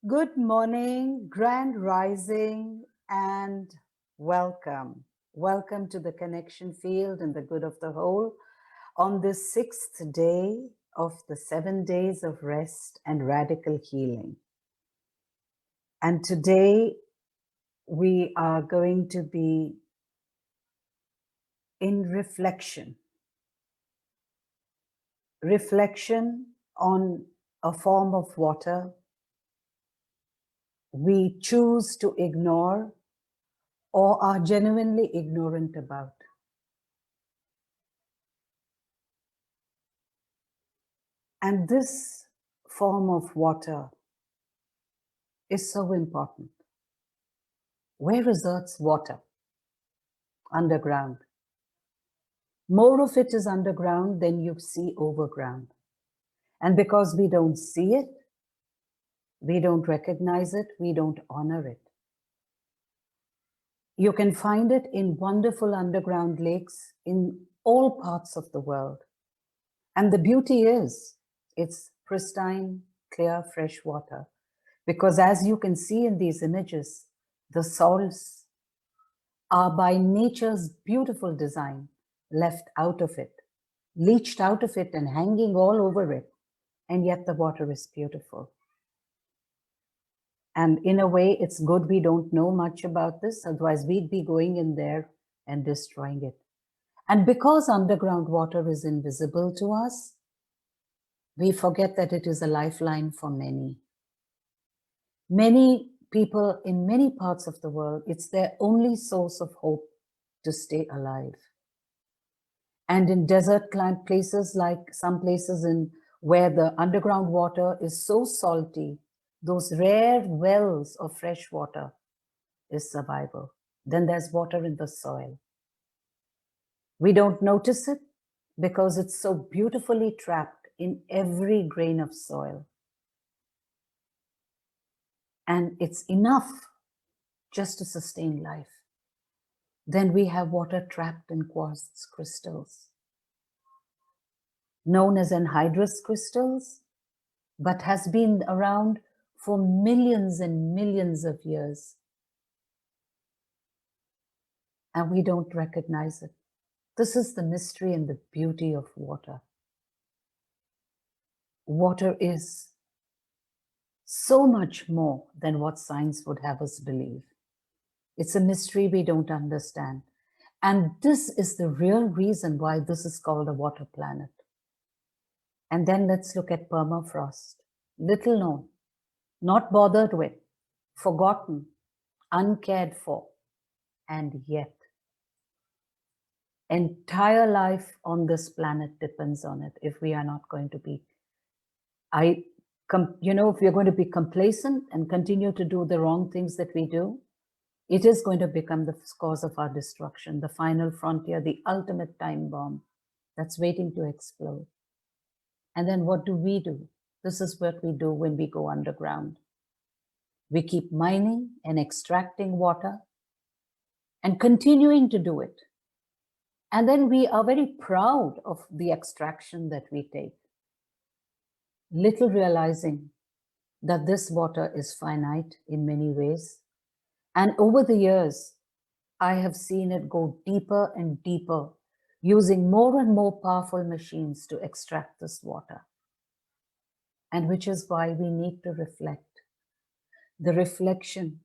Good morning, grand rising, and welcome. Welcome to the connection field and the good of the whole on this sixth day of the 7 days of rest and radical healing. And today we are going to be in reflection on a form of water we choose to ignore or are genuinely ignorant about. And this form of water is so important. Where is Earth's water? Underground. More of it is underground than you see overground. And because we don't see it, we don't recognize it, we don't honor it. You can find it in wonderful underground lakes in all parts of the world. And the beauty is, it's pristine, clear, fresh water. Because as you can see in these images, the salts are by nature's beautiful design left out of it, leached out of it and hanging all over it. And yet the water is beautiful. And in a way, it's good we don't know much about this, otherwise we'd be going in there and destroying it. And because underground water is invisible to us, we forget that it is a lifeline for many. Many people in many parts of the world, it's their only source of hope to stay alive. And in desert places, like some places where the underground water is so salty, those rare wells of fresh water is survival. Then there's water in the soil. We don't notice it because it's so beautifully trapped in every grain of soil. And it's enough just to sustain life. Then we have water trapped in quartz crystals, known as anhydrous crystals, but has been around for millions and millions of years. And we don't recognize it. This is the mystery and the beauty of water. Water is so much more than what science would have us believe. It's a mystery we don't understand. And this is the real reason why this is called a water planet. And then let's look at permafrost. Little known, not bothered with, forgotten, uncared for, and yet entire life on this planet depends on it if we are not going to be, if we're going to be complacent and continue to do the wrong things that we do, it is going to become the cause of our destruction, the final frontier, the ultimate time bomb that's waiting to explode. And then what do? This is what we do when we go underground. We keep mining and extracting water and continuing to do it. And then we are very proud of the extraction that we take, little realizing that this water is finite in many ways. And over the years, I have seen it go deeper and deeper, using more and more powerful machines to extract this water. And which is why we need to reflect. The reflection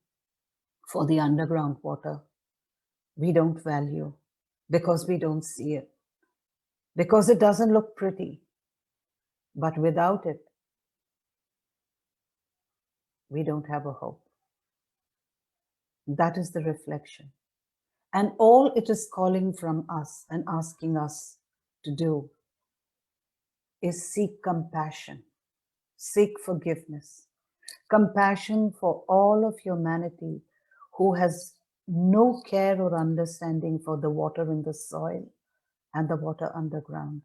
for the underground water, we don't value because we don't see it, because it doesn't look pretty. But without it, we don't have a hope. That is the reflection. And all it is calling from us and asking us to do is seek compassion, seek forgiveness, compassion for all of humanity who has no care or understanding for the water in the soil and the water underground.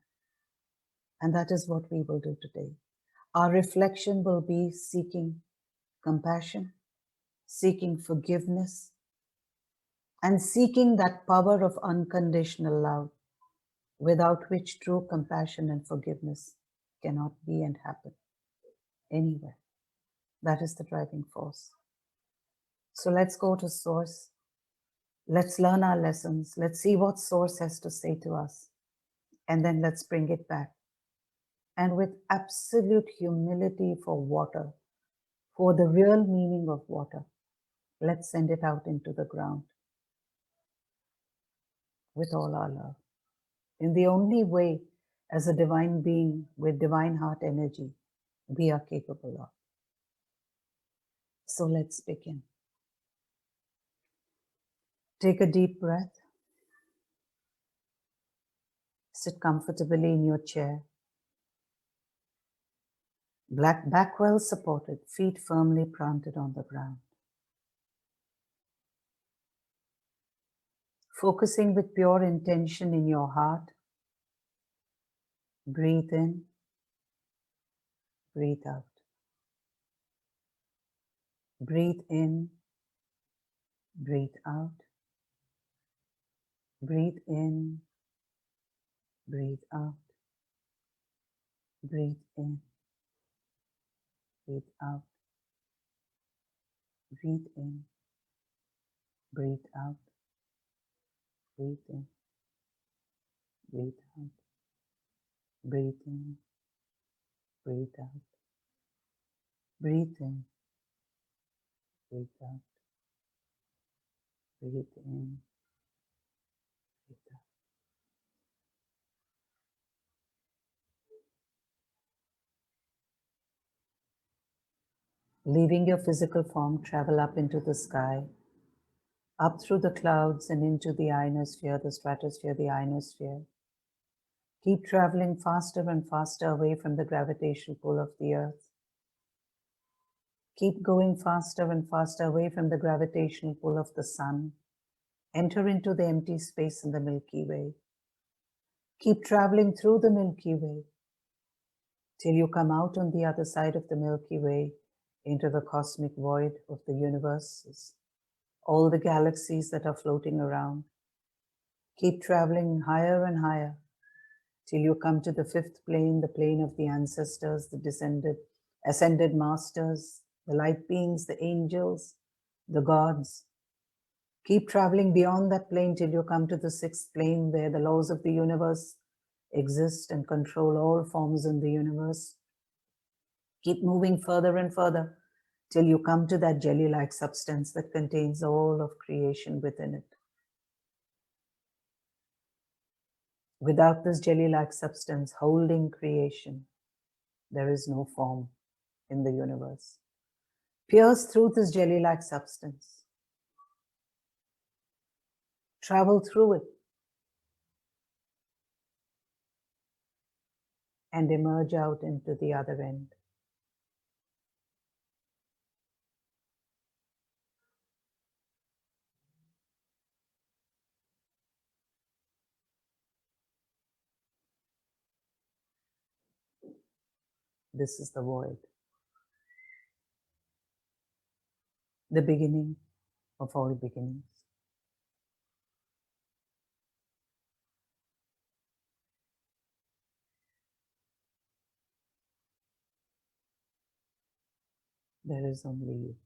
And that is what we will do today. Our reflection will be seeking compassion, seeking forgiveness, and seeking that power of unconditional love, without which true compassion and forgiveness cannot be and happen anywhere. That is the driving force. So let's go to Source. Let's learn our lessons. Let's see what Source has to say to us. And then let's bring it back. And with absolute humility for water, for the real meaning of water, let's send it out into the ground with all our love. In the only way, as a divine being with divine heart energy, we are capable of. So let's begin. Take a deep breath. Sit comfortably in your chair. Back well supported, feet firmly planted on the ground. Focusing with pure intention in your heart. Breathe in, breathe out. Breathe in, breathe out. Breathe in, breathe out. Breathe in, breathe out. Breathe in, breathe out. Breathe in, breathe out. Breathe in, breathe out. Breathe in, breathe out. Breathe in, breathe out. Leaving your physical form, travel up into the sky, up through the clouds and into the ionosphere, the stratosphere, the ionosphere. Keep traveling faster and faster away from the gravitational pull of the earth. Keep going faster and faster away from the gravitational pull of the sun. Enter into the empty space in the Milky Way. Keep traveling through the Milky Way till you come out on the other side of the Milky Way into the cosmic void of the universes, all the galaxies that are floating around. Keep traveling higher and higher till you come to the fifth plane, the plane of the ancestors, the ascended masters, the light beings, the angels, the gods. Keep traveling beyond that plane till you come to the sixth plane where the laws of the universe exist and control all forms in the universe. Keep moving further and further till you come to that jelly-like substance that contains all of creation within it. Without this jelly-like substance holding creation, there is no form in the universe. Pierce through this jelly-like substance. Travel through it and emerge out into the other end. This is the void, the beginning of all beginnings. There is only you.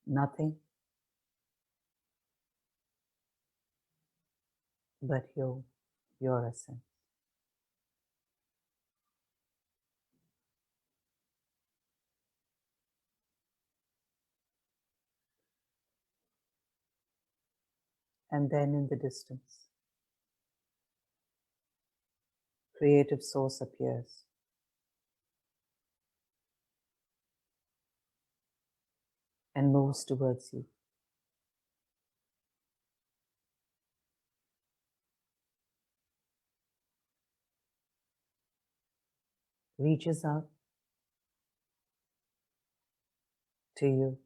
Nothing but your essence. And then in the distance, creative source appears. And moves towards you. Reaches out to you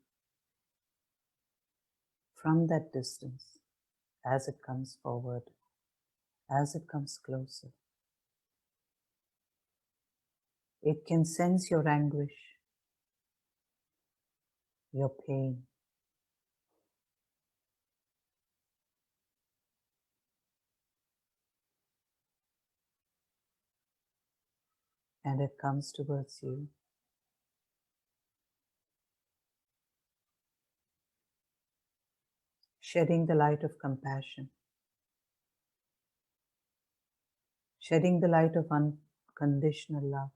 from that distance as it comes forward, as it comes closer. It can sense your anguish, your pain. and it comes towards you. Shedding the light of compassion, shedding the light of unconditional love.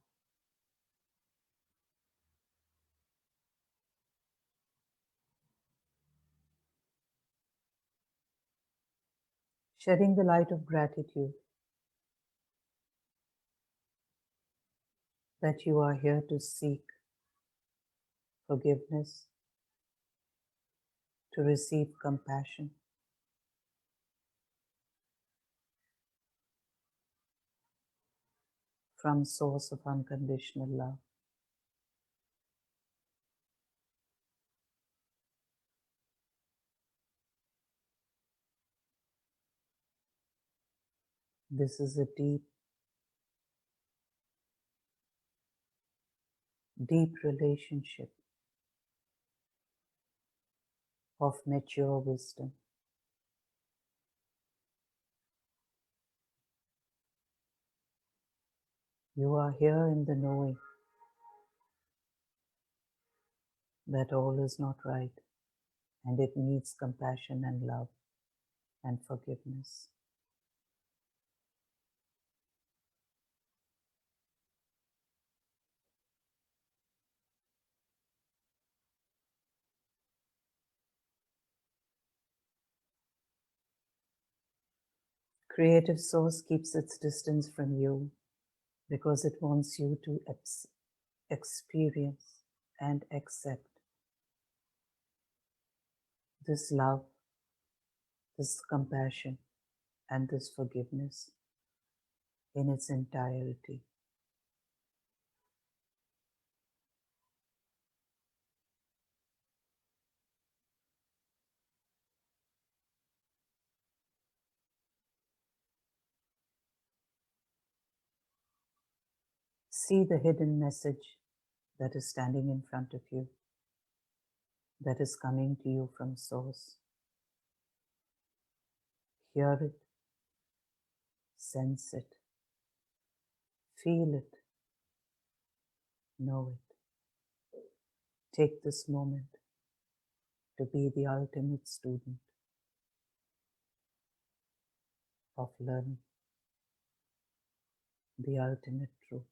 Shedding the light of gratitude that you are here to seek forgiveness, to receive compassion from source of unconditional love. This is a deep, deep relationship of mature wisdom. You are here in the knowing that all is not right and it needs compassion and love and forgiveness. Creative source keeps its distance from you because it wants you to experience and accept this love, this compassion, and this forgiveness in its entirety. See the hidden message that is standing in front of you, that is coming to you from Source. Hear it, sense it, feel it, know it. Take this moment to be the ultimate student of learning, the ultimate truth.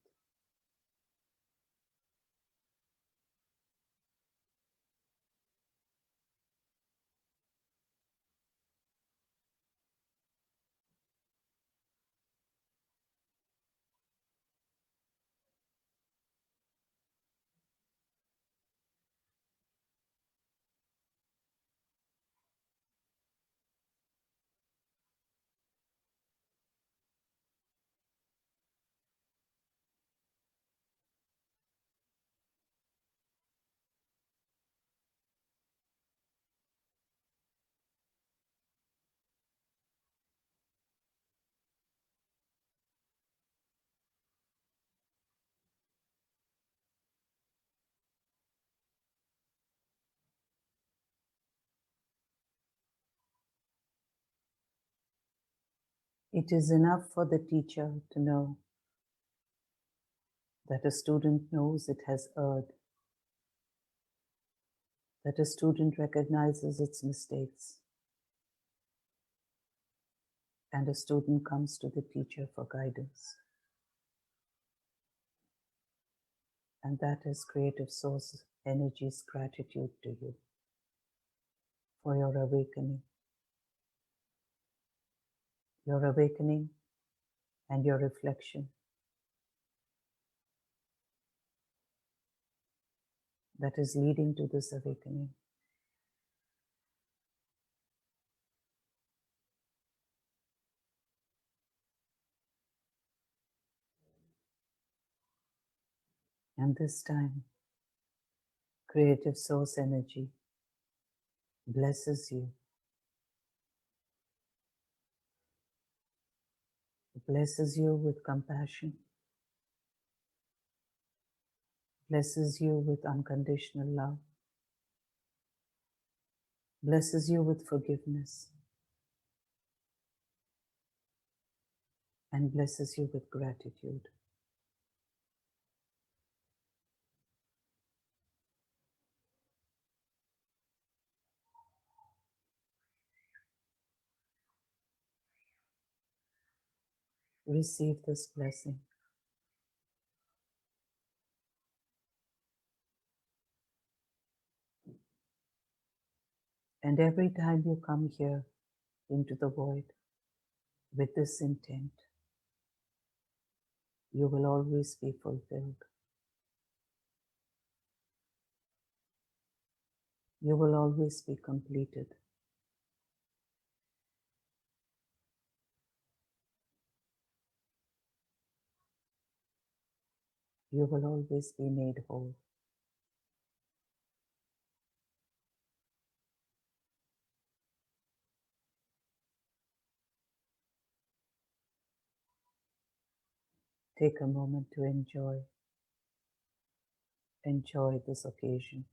It is enough for the teacher to know that a student knows it has erred, that a student recognizes its mistakes, and a student comes to the teacher for guidance. And that is Creative Source Energy's gratitude to you for your awakening and your reflection that is leading to this awakening. And this time, Creative Source Energy blesses you, blesses you with compassion, blesses you with unconditional love, blesses you with forgiveness, and blesses you with gratitude. Receive this blessing. And every time you come here into the void with this intent, you will always be fulfilled. You will always be completed. You will always be made whole. Take a moment to enjoy this occasion.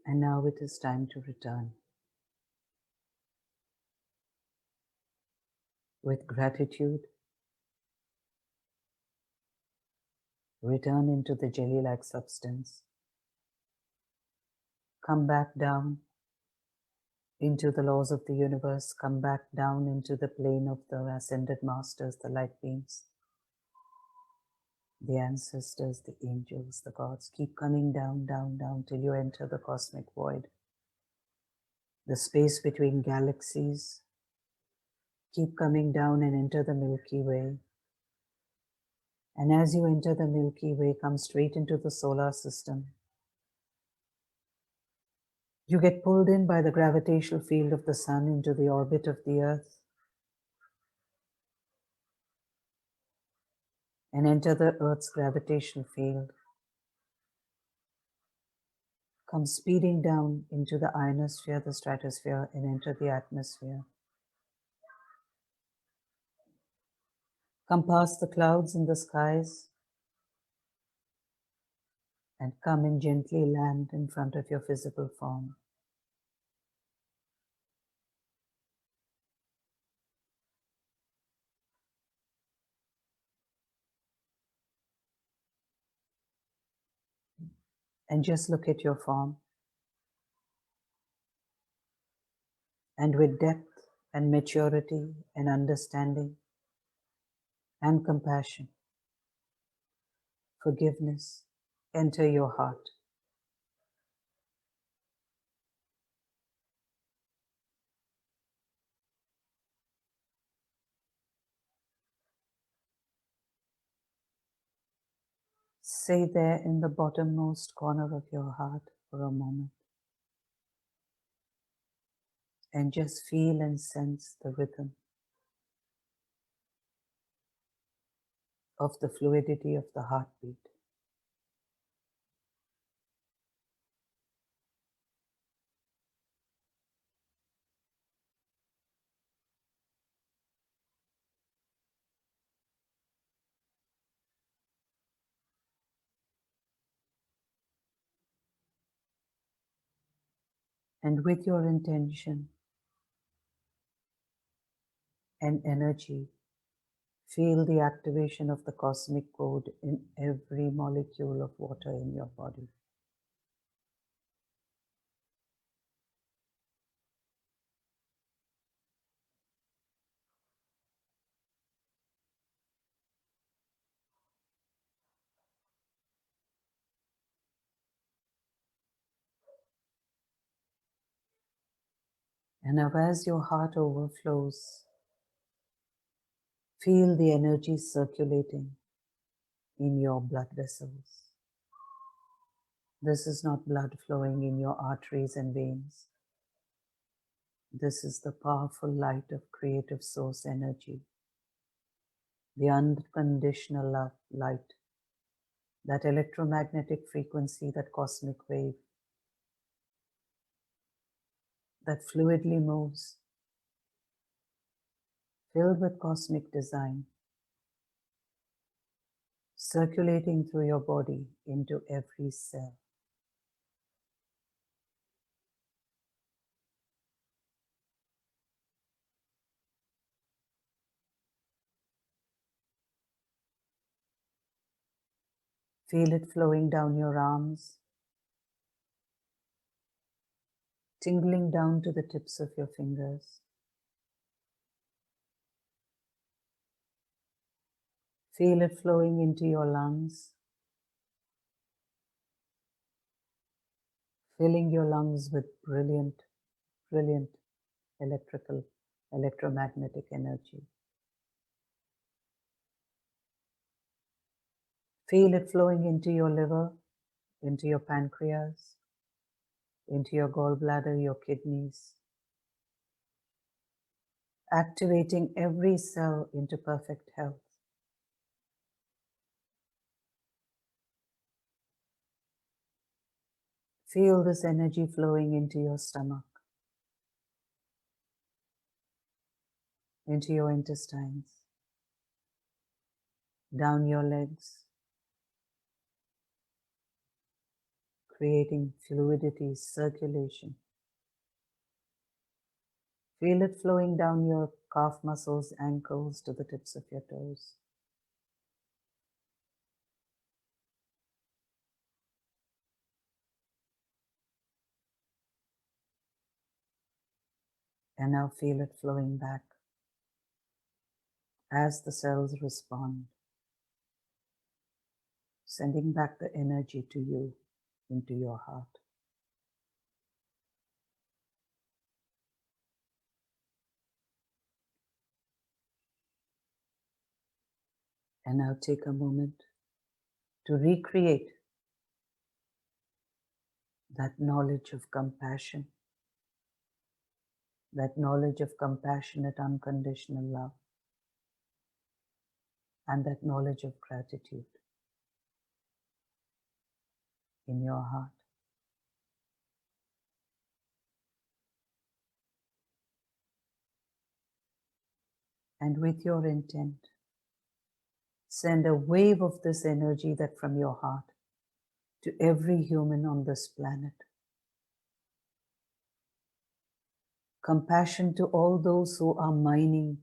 And now it is time to return. With gratitude, return into the jelly-like substance. Come back down into the laws of the universe. Come back down into the plane of the ascended masters, the light beings, the ancestors, the angels, the gods. Keep coming down, down, down till you enter the cosmic void, the space between galaxies. Keep coming down and enter the Milky Way. And as you enter the Milky Way, come straight into the solar system. You get pulled in by the gravitational field of the sun into the orbit of the earth and enter the earth's gravitational field. Come speeding down into the ionosphere, the stratosphere, and enter the atmosphere. Come past the clouds in the skies and come and gently land in front of your physical form. And just look at your form. And with depth and maturity and understanding and compassion, forgiveness, enter your heart. Stay there in the bottommost corner of your heart for a moment and just feel and sense the rhythm of the fluidity of the heartbeat. And with your intention and energy, feel the activation of the cosmic code in every molecule of water in your body. And now as your heart overflows, feel the energy circulating in your blood vessels. This is not blood flowing in your arteries and veins. This is the powerful light of creative source energy, the unconditional love light that electromagnetic frequency, that cosmic wave that fluidly moves, filled with cosmic design, circulating through your body into every cell. Feel it flowing down your arms, tingling down to the tips of your fingers. Feel it flowing into your lungs, filling your lungs with brilliant, brilliant electromagnetic energy. Feel it flowing into your liver, into your pancreas, into your gallbladder, your kidneys, activating every cell into perfect health. Feel this energy flowing into your stomach, into your intestines, down your legs, creating fluidity, circulation. Feel it flowing down your calf muscles, ankles, to the tips of your toes. And now feel it flowing back as the cells respond, sending back the energy to you, into your heart. And now take a moment to recreate that knowledge of compassion, that knowledge of compassionate, unconditional love, and that knowledge of gratitude in your heart. And with your intent, send a wave of this energy that from your heart to every human on this planet. Compassion to all those who are mining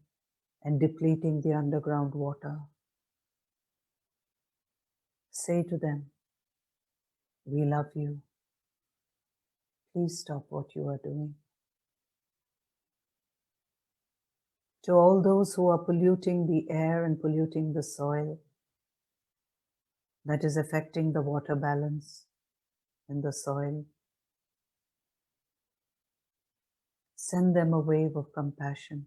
and depleting the underground water. Say to them, we love you. Please stop what you are doing. To all those who are polluting the air and polluting the soil, that is affecting the water balance in the soil, send them a wave of compassion.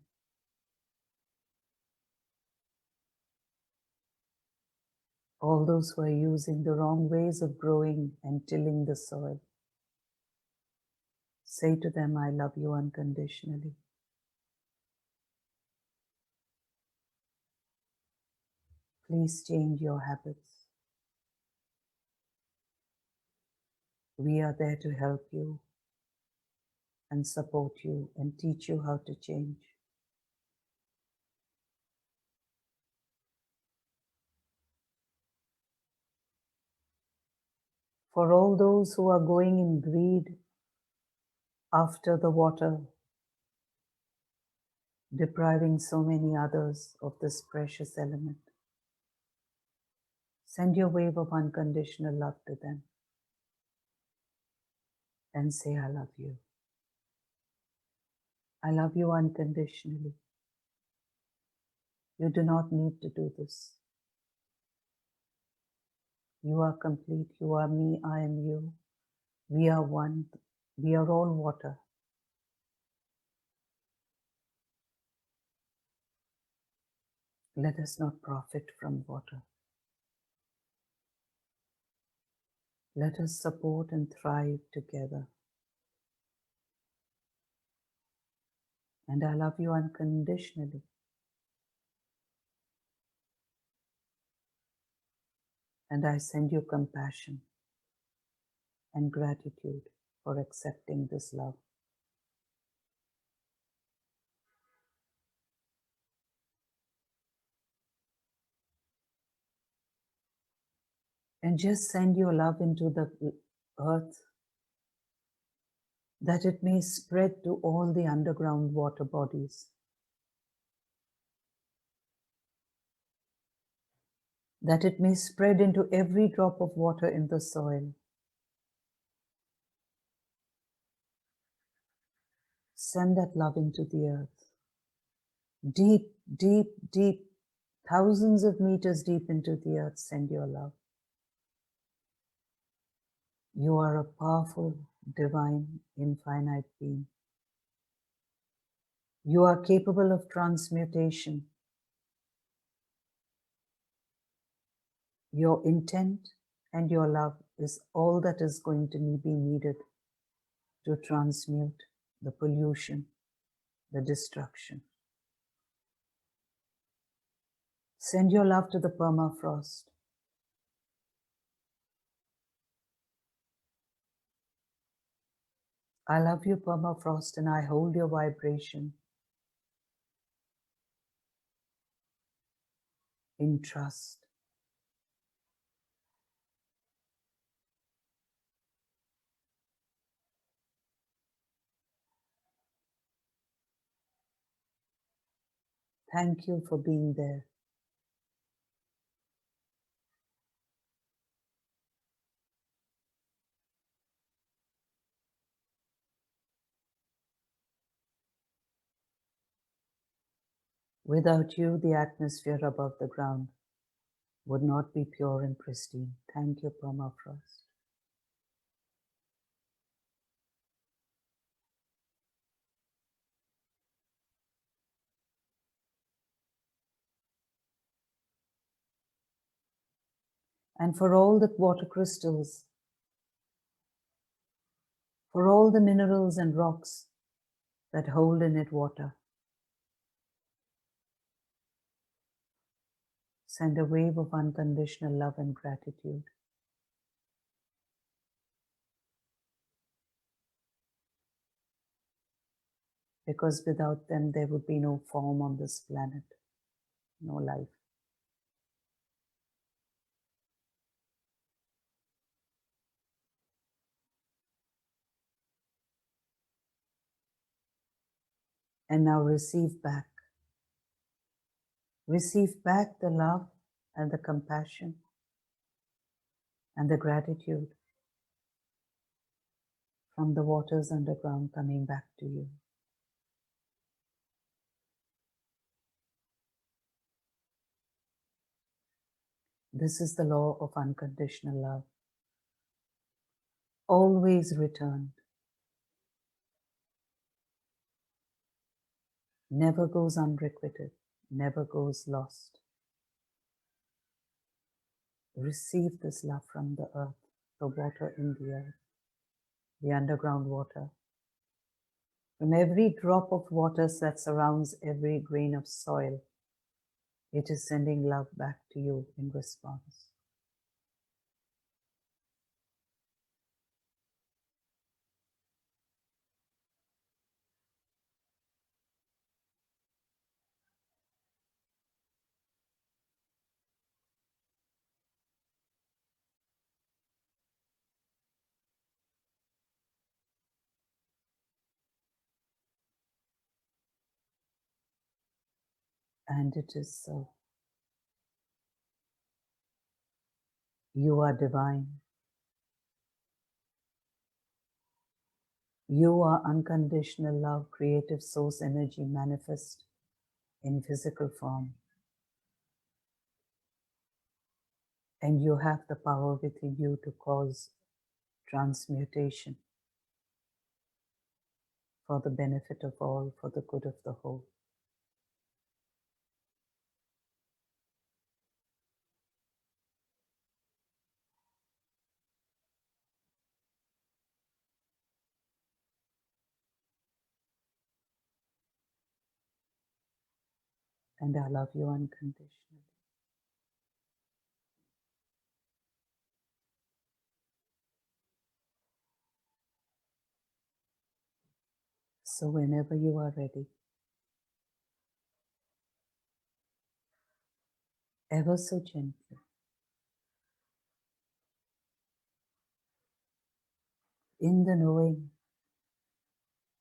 All those who are using the wrong ways of growing and tilling the soil, say to them, I love you unconditionally. Please change your habits. We are there to help you and support you and teach you how to change. For all those who are going in greed after the water, depriving so many others of this precious element, send your wave of unconditional love to them and say, I love you. I love you unconditionally. You do not need to do this. You are complete. You are me. I am you. We are one. We are all water. Let us not profit from water. Let us support and thrive together. And I love you unconditionally. And I send you compassion and gratitude for accepting this love. And just send your love into the earth, that it may spread to all the underground water bodies, that it may spread into every drop of water in the soil. Send that love into the earth, deep, deep, deep, thousands of meters deep into the earth. Send your love. You are a powerful, divine, infinite being. You are capable of transmutation. Your intent and your love is all that is going to be needed to transmute the pollution, the destruction. Send your love to the permafrost. I love you, permafrost, and I hold your vibration in trust. Thank you for being there. Without you, the atmosphere above the ground would not be pure and pristine. Thank you, permafrost. And for all the water crystals, for all the minerals and rocks that hold in it water, send a wave of unconditional love and gratitude. Because without them, there would be no form on this planet, no life. And now receive back. Receive back the love and the compassion and the gratitude from the waters underground coming back to you. This is the law of unconditional love. Always returned. Never goes unrequited. Never goes lost. Receive this love from the earth, the water in the earth, the underground water. From every drop of water that surrounds every grain of soil, it is sending love back to you in response. And it is so. You are divine. You are unconditional love, creative source energy manifest in physical form. And you have the power within you to cause transmutation for the benefit of all, for the good of the whole. And I love you unconditionally. So whenever you are ready, ever so gently, in the knowing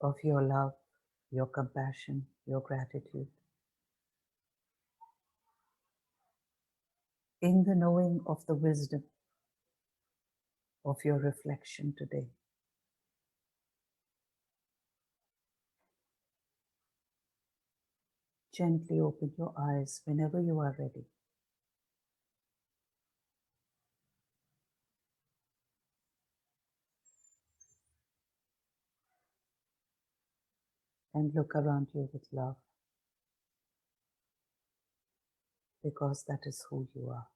of your love, your compassion, your gratitude, in the knowing of the wisdom of your reflection today, gently open your eyes whenever you are ready. And look around you with love, because that is who you are.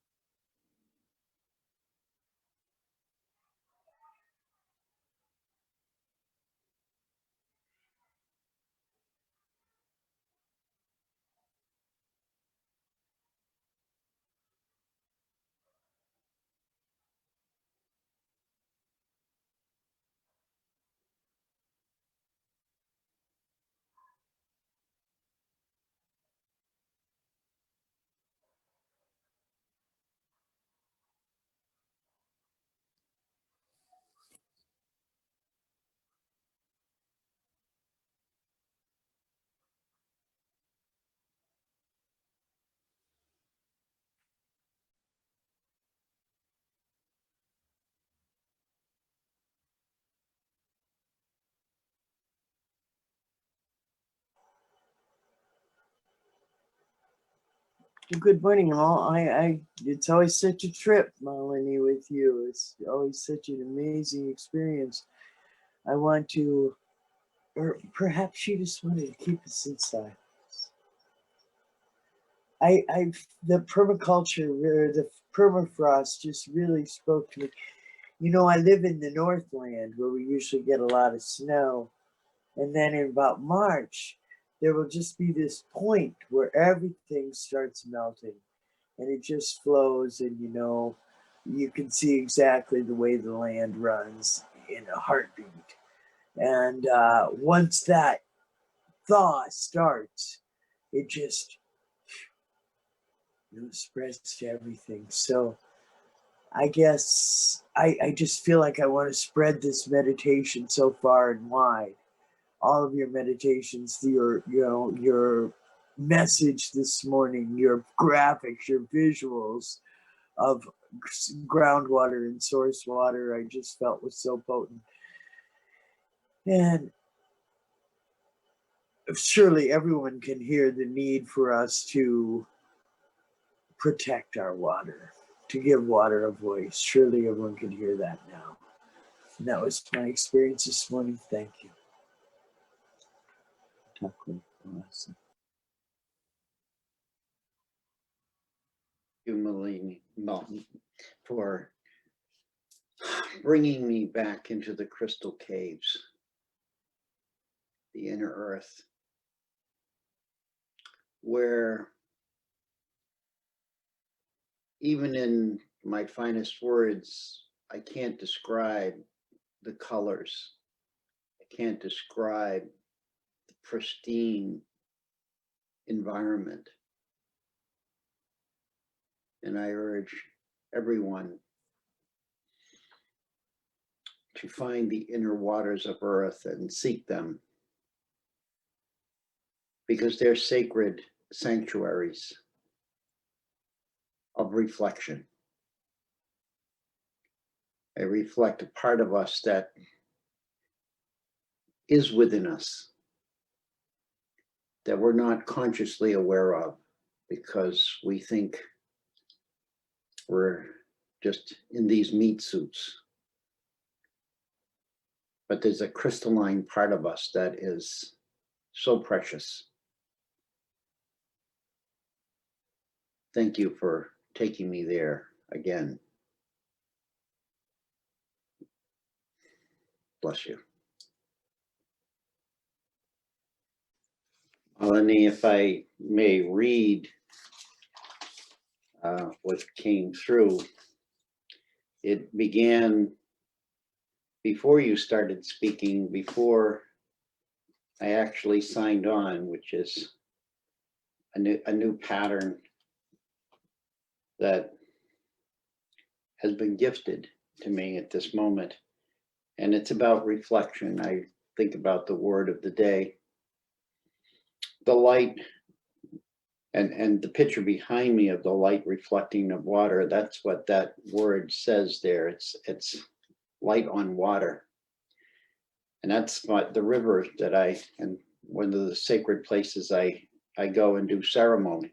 Good morning, all. It's always such a trip, Melanie, with you. It's always such an amazing experience. I want to, or perhaps you just wanted to keep us in silence. The permaculture, or the permafrost just really spoke to me. You know, I live in the Northland where we usually get a lot of snow. And then in about March, there will just be this point where everything starts melting. And it just flows, and you can see exactly the way the land runs in a heartbeat. And once that thaw starts, it just spreads to everything. So I guess I just feel like I want to spread this meditation so far and wide. All of your meditations, your message this morning, your graphics, your visuals of groundwater and source water, I just felt was so potent. And surely everyone can hear the need for us to protect our water, to give water a voice. Surely everyone can hear that now. And that was my experience this morning. Thank you. You, Melanie, for bringing me back into the crystal caves, the inner earth, where even in my finest words, I can't describe the colors. I can't describe the pristine environment. And I urge everyone to find the inner waters of earth and seek them, because they're sacred sanctuaries of reflection. They reflect a part of us that is within us, that we're not consciously aware of, because we think we're just in these meat suits. But there's a crystalline part of us that is so precious. Thank you for taking me there again. Bless you. Melanie, if I may read what came through, it began before you started speaking, before I actually signed on, which is a new pattern that has been gifted to me at this moment. And it's about reflection. I think about the word of the day, the light, and the picture behind me of the light reflecting the water. That's what that word says there. It's light on water. And that's what the river that and one of the sacred places I go and do ceremony.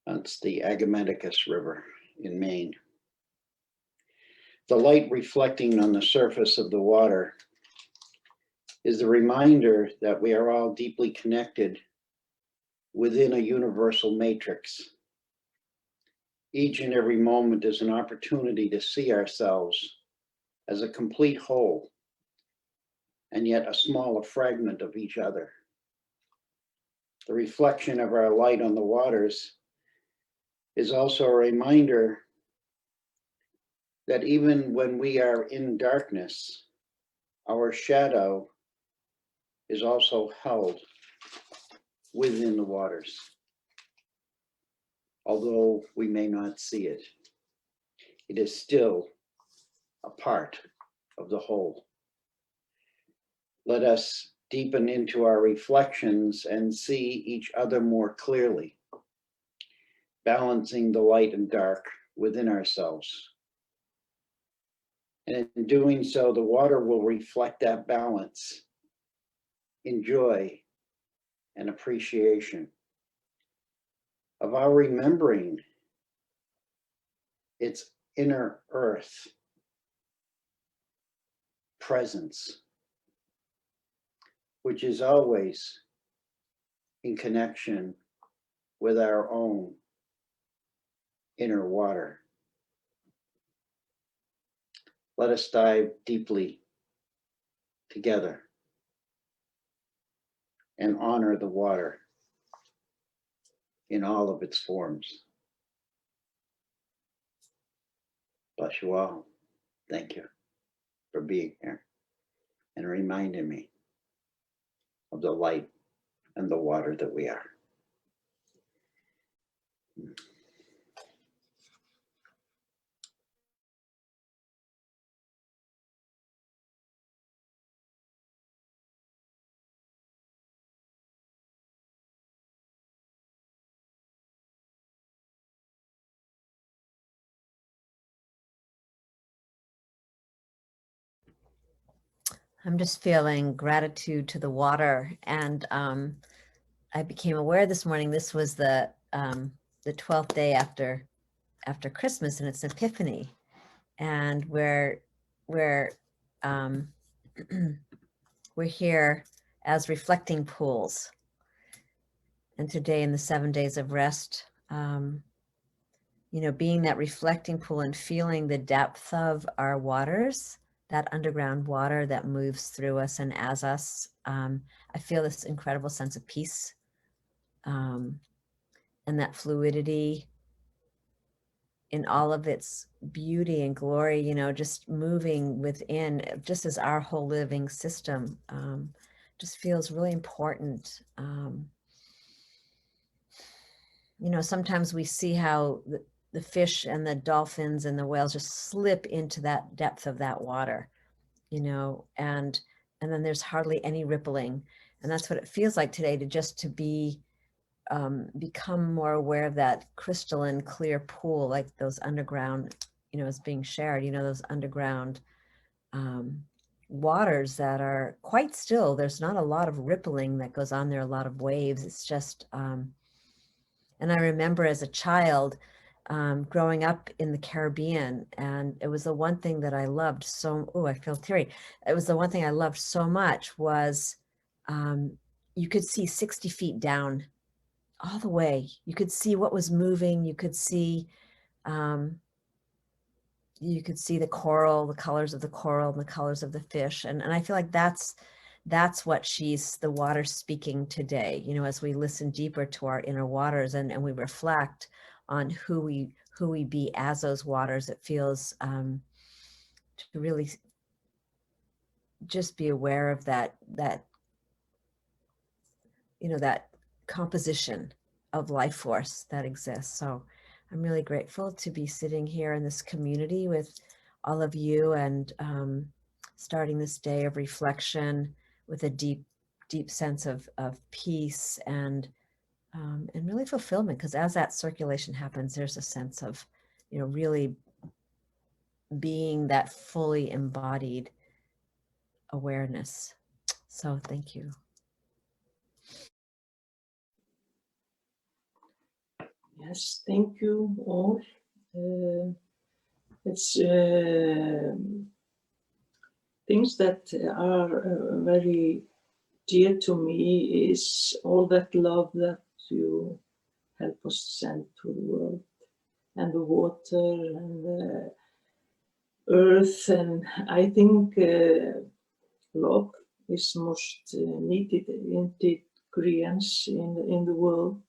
That's the Agamenticus River in Maine. The light reflecting on the surface of the water is the reminder that we are all deeply connected within a universal matrix. Each and every moment is an opportunity to see ourselves as a complete whole, and yet a smaller fragment of each other. The reflection of our light on the waters is also a reminder that even when we are in darkness, our shadow is also held within the waters. Although we may not see it, it is still a part of the whole. Let us deepen into our reflections and see each other more clearly, balancing the light and dark within ourselves. And in doing so, the water will reflect that balance in joy and appreciation of our remembering its inner earth presence, which is always in connection with our own inner water. Let us dive deeply together and honor the water in all of its forms. Bless you all. Thank you for being here and reminding me of the light and the water that we are. I'm just feeling gratitude to the water, and I became aware this morning this was the 12th day after Christmas, and it's Epiphany, and we're um, we're here as reflecting pools, and today in the 7 days of rest, you know, being that reflecting pool and feeling the depth of our waters, that underground water that moves through us and as us. I feel this incredible sense of peace, and that fluidity in all of its beauty and glory, you know, just moving within, just as our whole living system, just feels really important. You know, sometimes we see how the fish and the dolphins and the whales just slip into that depth of that water, you know, and then there's hardly any rippling. And that's what it feels like today, to be become more aware of that crystalline clear pool, like those underground, you know, is being shared, you know, those underground waters that are quite still. There's not a lot of rippling that goes on there, a lot of waves. It's just, and I remember as a child growing up in the Caribbean, and it was the one thing that I loved so, oh, I feel teary. It was the one thing I loved so much was you could see 60 feet down all the way. You could see what was moving. You could see the coral, the colors of the coral and the colors of the fish. And I feel like that's what the water speaking today, you know, as we listen deeper to our inner waters and we reflect on who we be as those waters. It feels to really just be aware of that, you know, that composition of life force that exists. So I'm really grateful to be sitting here in this community with all of you, and starting this day of reflection with a deep sense of peace and really fulfillment. Because as that circulation happens, there's a sense of, you know, really being that fully embodied awareness. So thank you. Yes, thank you all. It's things that are very dear to me is all that love that you help us send to the world, and the water and the earth. And I think love is most needed ingredients in the world.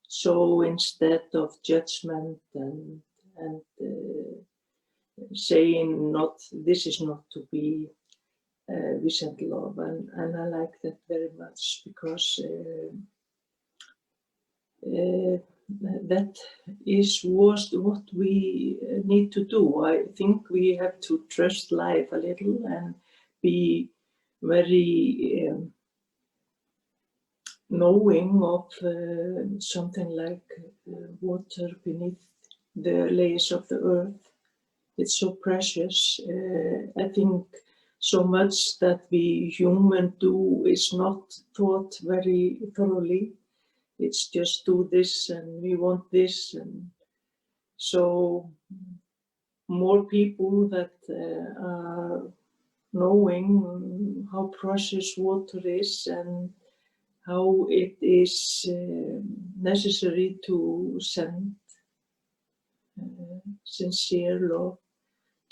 So instead of judgment and saying not, this is not to be, we send love, and I like that very much, because that is what we need to do. I think we have to trust life a little and be very knowing of something like water beneath the layers of the earth. It's so precious. I think so much that we human do is not thought very thoroughly. It's just do this and we want this, and so more people that are knowing how precious water is and how it is necessary to send sincere love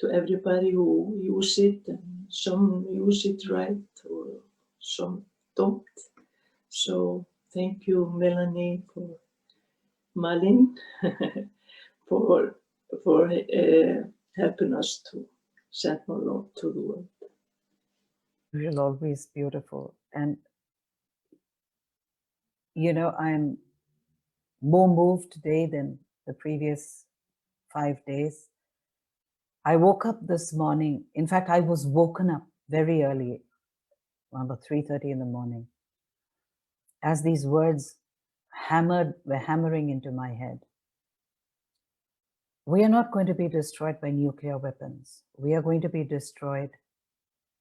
to everybody who use it, and some use it right or some don't. So thank you, Melanie, for Malin, for helping us to send more love to the world. You're always beautiful. And, you know, I'm more moved today than the previous 5 days. I woke up this morning. In fact, I was woken up very early, around about 3:30 in the morning, as these words were hammering into my head. We are not going to be destroyed by nuclear weapons. We are going to be destroyed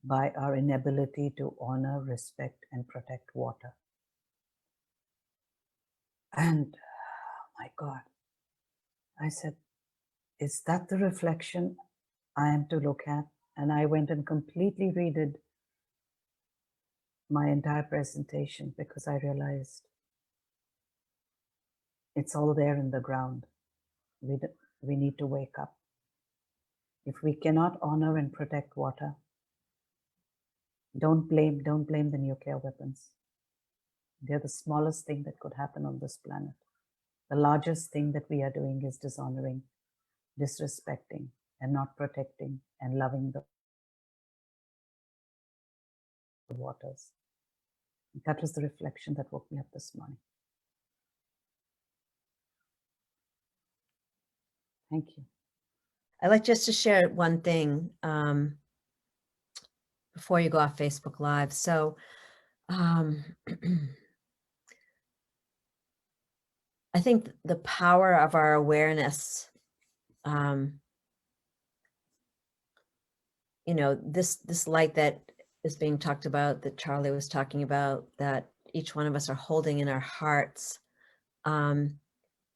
by our inability to honor, respect, and protect water. And oh my God, I said, is that the reflection I am to look at? And I went and completely redid my entire presentation, because I realized it's all there in the ground. We need to wake up. If we cannot honor and protect water, don't blame the nuclear weapons. They're the smallest thing that could happen on this planet. The largest thing that we are doing is dishonoring, disrespecting, and not protecting and loving the waters. That was the reflection that woke me up this morning. Thank you. I'd like just to share one thing before you go off Facebook Live. So I think the power of our awareness, you know, this light that is being talked about, that Charlie was talking about, that each one of us are holding in our hearts.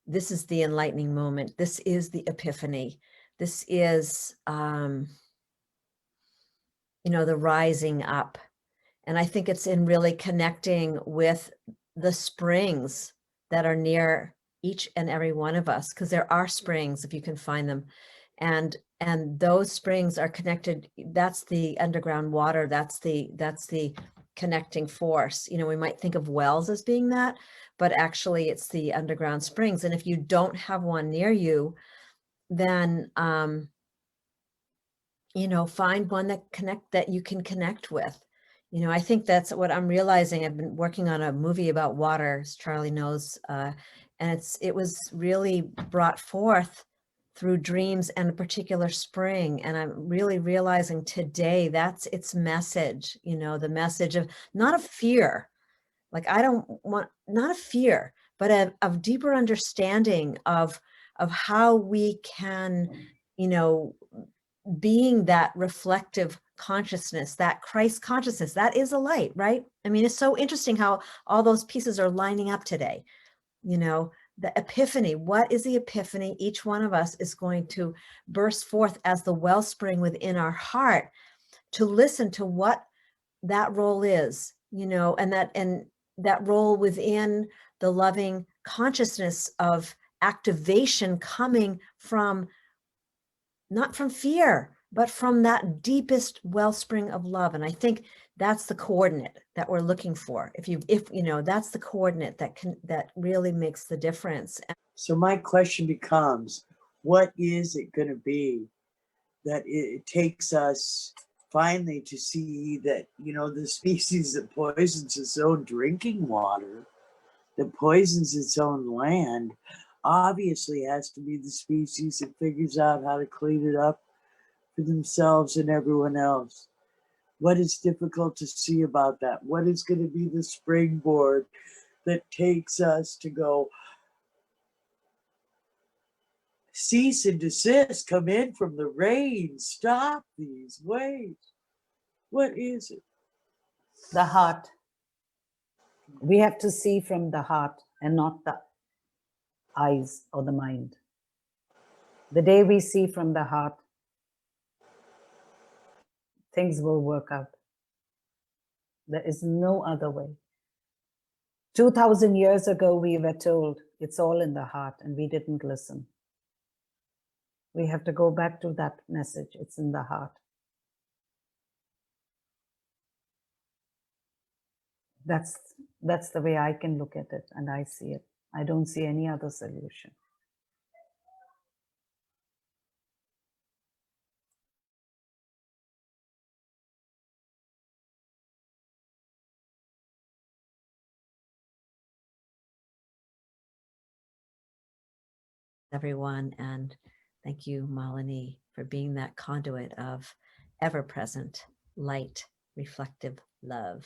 This is the enlightening moment. This is the epiphany. This is, you know, the rising up. And I think it's in really connecting with the springs that are near each and every one of us, because there are springs, if you can find them. And those springs are connected. That's the underground water. That's the connecting force. You know, we might think of wells as being that, but actually it's the underground springs. And if you don't have one near you, then you know, find one that you can connect with. You know, I think that's what I'm realizing. I've been working on a movie about water, as Charlie knows, and it was really brought forth through dreams and a particular spring. And I'm really realizing today that's its message, you know, the message of not of fear. Like, I don't want, not a fear, but of deeper understanding of how we can, you know, being that reflective consciousness, that Christ consciousness, that is a light, right? I mean, it's so interesting how all those pieces are lining up today. You know, the epiphany, what is the epiphany? Each one of us is going to burst forth as the wellspring within our heart to listen to what that role is, you know, and that role within the loving consciousness of activation coming from, not from fear, but from that deepest wellspring of love. And I think that's the coordinate that we're looking for. If you know, that's the coordinate that really makes the difference. So my question becomes, what is it going to be that it takes us finally to see that, you know, the species that poisons its own drinking water, that poisons its own land, obviously has to be the species that figures out how to clean it up for themselves and everyone else. What is difficult to see about that? What is going to be the springboard that takes us to go, cease and desist, come in from the rain, stop these waves? What is it? The heart. We have to see from the heart and not the eyes or the mind. The day we see from the heart, things will work out. There is no other way. 2000 years ago, we were told it's all in the heart, and we didn't listen. We have to go back to that message. It's in the heart. That's the way I can look at it, and I see it. I don't see any other solution. Everyone, and thank you, Malini, for being that conduit of ever-present light, reflective love.